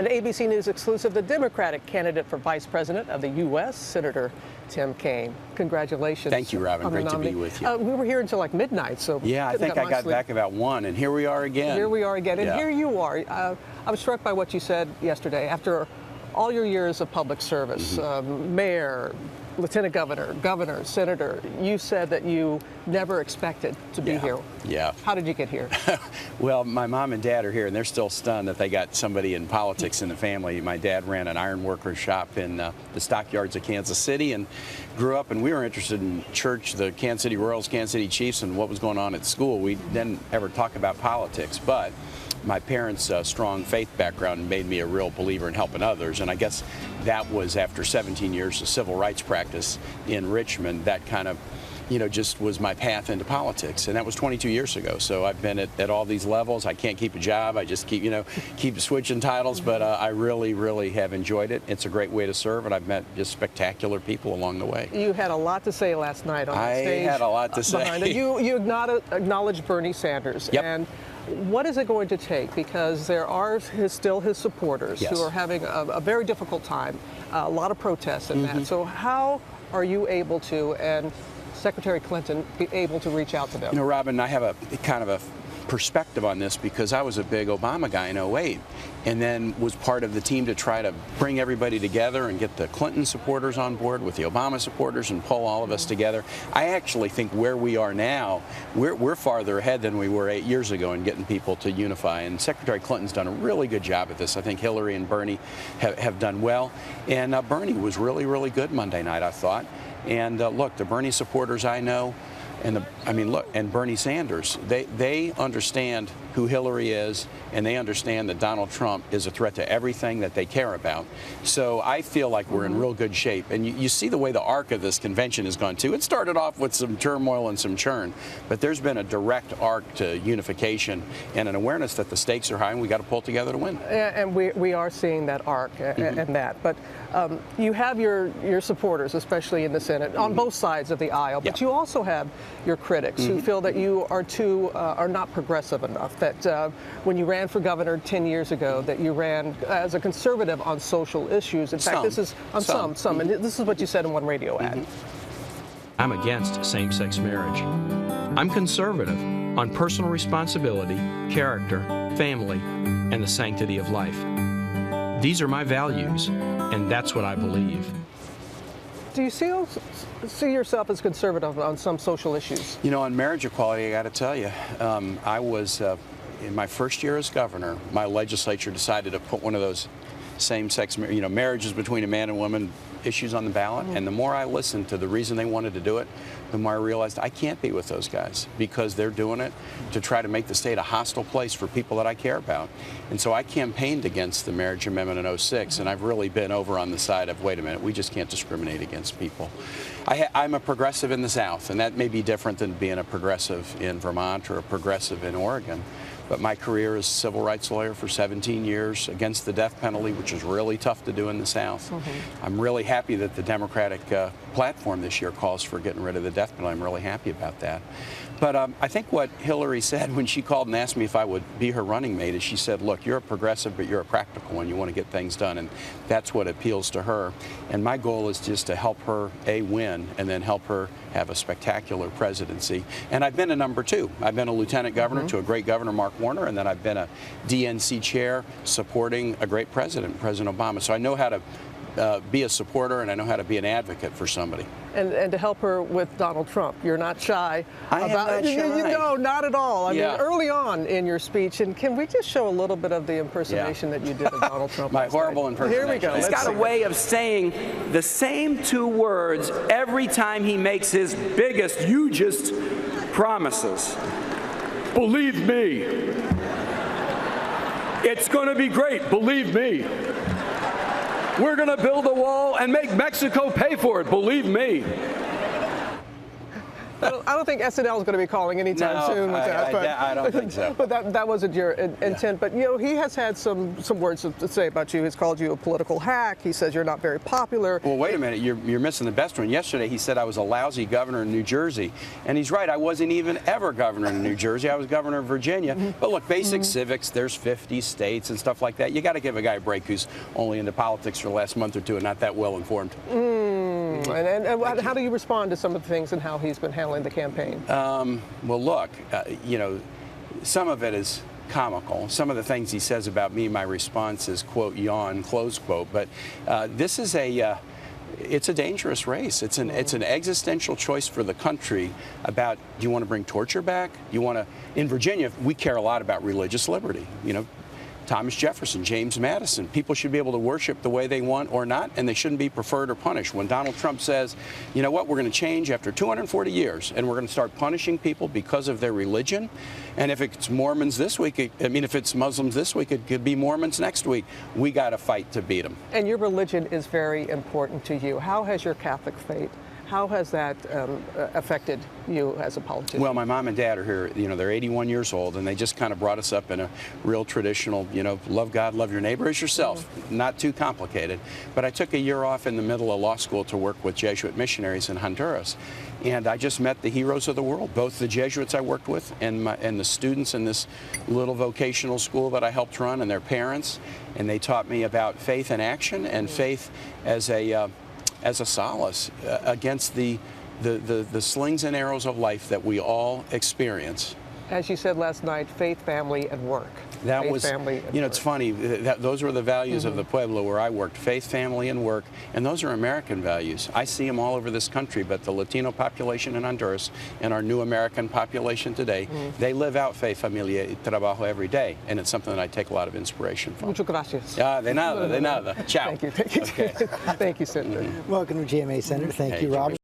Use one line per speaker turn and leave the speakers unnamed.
An ABC News exclusive, the Democratic candidate for Vice President of the U.S., Senator Tim Kaine. Congratulations.
Thank you, Robin. Great to be with you.
We were here until like midnight, so
yeah, I think I got back about 1, and here we are again.
Here we are again, and
yeah.
here you are. I was struck by what you said yesterday. After all your years of public service, mayor, lieutenant governor, governor, senator, you said that you never expected to be here.
Yeah.
How did you get here?
Well, my mom and dad are here, and they're still stunned that they got somebody in politics in the family. My dad ran an iron worker shop in the stockyards of Kansas City and grew up, and we were interested in church, the Kansas City Royals, Kansas City Chiefs, and what was going on at school. We didn't ever talk about politics, but my parents' strong faith background made me a real believer in helping others, and I guess that was after 17 years of civil rights practice in Richmond. That kind of, just was my path into politics, and that was 22 years ago. So I've been at all these levels. I can't keep a job. I just keep, keep switching titles, but I really, really have enjoyed it. It's a great way to serve, and I've met just spectacular people along the way.
You had a lot to say last night on that stage.
I had a lot to say.
You acknowledged Bernie Sanders.
Yep.
And what is it going to take? Because there are still his supporters who are having a very difficult time, a lot of protests and that. So how are you able to, and Secretary Clinton, be able to reach out to them?
Robin, I have a kind of a perspective on this because I was a big Obama guy in 08 and then was part of the team to try to bring everybody together and get the Clinton supporters on board with the Obama supporters and pull all of us together. I actually think where we are now, we're farther ahead than we were 8 years ago in getting people to unify, and Secretary Clinton's done a really good job at this. I think Hillary and Bernie have done well, and Bernie was really, really good Monday night, I thought. And look, the Bernie supporters I know, and and Bernie Sanders, they understand who Hillary is, and they understand that Donald Trump is a threat to everything that they care about. So I feel like we're in real good shape. And you see the way the arc of this convention has gone too. It started off with some turmoil and some churn, but there's been a direct arc to unification and an awareness that the stakes are high and we got to pull together to win.
And we are seeing that arc and that. But you have your supporters, especially in the Senate, on both sides of the aisle. But you also have your critics who feel that you are not progressive enough. That when you ran for governor 10 years ago, that you ran as a conservative on social issues. In fact, this is on some. And this is what you said in one radio ad.
I'm against same-sex marriage. I'm conservative on personal responsibility, character, family, and the sanctity of life. These are my values, and that's what I believe.
Do you see yourself as conservative on some social issues?
On marriage equality, I got to tell you, I was, in my first year as governor, my legislature decided to put one of those same-sex, marriages between a man and woman issues on the ballot. And the more I listened to the reason they wanted to do it, the more I realized I can't be with those guys because they're doing it to try to make the state a hostile place for people that I care about. And so I campaigned against the marriage amendment in 06, and I've really been over on the side of, wait a minute, we just can't discriminate against people. I'm a progressive in the South, and that may be different than being a progressive in Vermont or a progressive in Oregon. But my career as a civil rights lawyer for 17 years against the death penalty, which is really tough to do in the South. I'm really happy that the Democratic platform this year calls for getting rid of the death penalty. I'm really happy about that. But I think what Hillary said when she called and asked me if I would be her running mate is she said, look, you're a progressive, but you're a practical one. You want to get things done, and that's what appeals to her. And my goal is just to help her, win, and then help her have a spectacular presidency. And I've been a number 2. I've been a lieutenant governor to a great governor, Mark Warner, and then I've been a DNC chair supporting a great president, President Obama. So I know how to be a supporter, and I know how to be an advocate for somebody.
And to help her with Donald Trump. You're not shy about it. No, not at all. I mean, early on in your speech, and can we just show a little bit of the impersonation that you did of Donald Trump?
My horrible impersonation.
Here we go.
He's got a way of saying the same 2 words every time he makes his biggest, hugest promises. Believe me. It's going to be great. Believe me. We're going to build a wall and make Mexico pay for it. Believe me.
I don't think SNL is going to be calling anytime
No,
soon with that.
I don't think so.
But that wasn't your intent. But you know, he has had some words to say about you. He's called you a political hack. He says you're not very popular.
Well, wait a minute. You're missing the best one. Yesterday, he said I was a lousy governor in New Jersey, and he's right. I wasn't even ever governor in New Jersey. I was governor of Virginia. But look, basic civics. There's 50 states and stuff like that. You got to give a guy a break who's only into politics for the last month or two and not that well informed.
And how do you respond to some of the things and how he's been handling the campaign?
Well, look, you know, some of it is comical. Some of the things he says about me, my response is, quote, yawn, close quote. But this is it's a dangerous race. It's an existential choice for the country about, do you want to bring torture back? In Virginia, we care a lot about religious liberty. You know, Thomas Jefferson, James Madison. People should be able to worship the way they want or not, and they shouldn't be preferred or punished. When Donald Trump says, you know what, we're going to change after 240 years, and we're going to start punishing people because of their religion, and if it's Mormons this week, if it's Muslims this week, it could be Mormons next week. We got to fight to beat them. And
your religion is very important to you. How has your Catholic faith, how has that affected you as a politician?
Well, my mom and dad are here. You know, they're 81 years old, and they just kind of brought us up in a real traditional, you know, love God, love your neighbor as yourself. Not too complicated. But I took a year off in the middle of law school to work with Jesuit missionaries in Honduras. And I just met the heroes of the world, both the Jesuits I worked with and the students in this little vocational school that I helped run and their parents. And they taught me about faith in action and faith as a solace against the slings and arrows of life that we all experience.
As you said last night, faith, family, and work.
That
faith,
was,
family,
you know, it's funny. Those were the values of the Pueblo where I worked, faith, family, and work. And those are American values. I see them all over this country, but the Latino population in Honduras and our new American population today, they live out faith, familia, y trabajo every day. And it's something that I take a lot of inspiration from.
Muchas gracias.
De nada, de nada. Ciao.
Thank you.
Okay.
Thank you, Senator.
Welcome to GMA, Senator. Thank you, Robert.